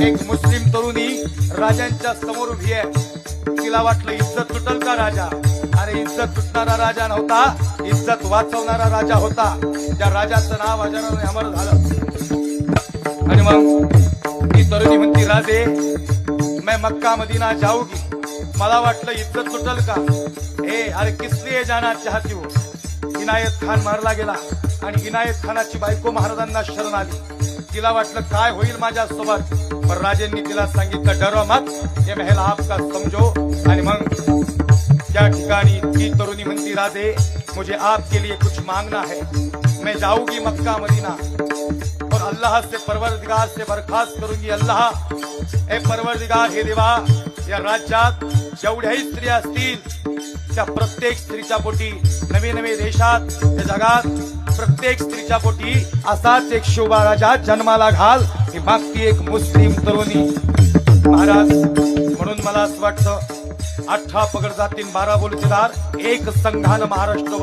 एक मुस्लिम तरुणी राजांच्या समोर उभी आहे. तिला वाटलं इज्जत तुटल का राजा? अरे इज्जत तुटणारा राजा नव्हता, इज्जत वाचवणारा राजा होता. त्या राजाचं नाव अजराने अमर झालं. आणि मग ती तरुणी म्हणती, राजे मैं मक्का मदीना जाऊगी. मला वाटलं इज्जत तुटल का? अरे किस लिए जाना चाहती हो? इनायत खान मारला गेला आणि इनायत खानाची बायको महाराजांना शरण आली. तिला वाटलं काय होईल माझ्या सोबत, पण राजेंनी तिला सांगितलं डरो मत, ये महल आपका समझो. आणि मग त्या ठिकाणी ती तरुणी म्हणती, राजे मुझे आपके लिए कुछ मांगना है. मैं जाऊंगी मक्का मदीना और अल्लाह से परवरदिगार से बरखास्त करूंगी. अल्लाह ए परवरदिगार हे देवा, या राज्यात जेवढ्याही स्त्रिया असतील त्या प्रत्येक स्त्रीच्या पोटी, नवे नवे देशात त्या जगात प्रत्येक स्त्रीच्या पोटी असाच एक शोभा राजा जन्माला घाल. ही मागती एक मुस्लिम तरुणी. महाराज म्हणून मला असं वाटतं 18 पगड जातीन 12 बोलतेदार एक संघानं महाराष्ट्र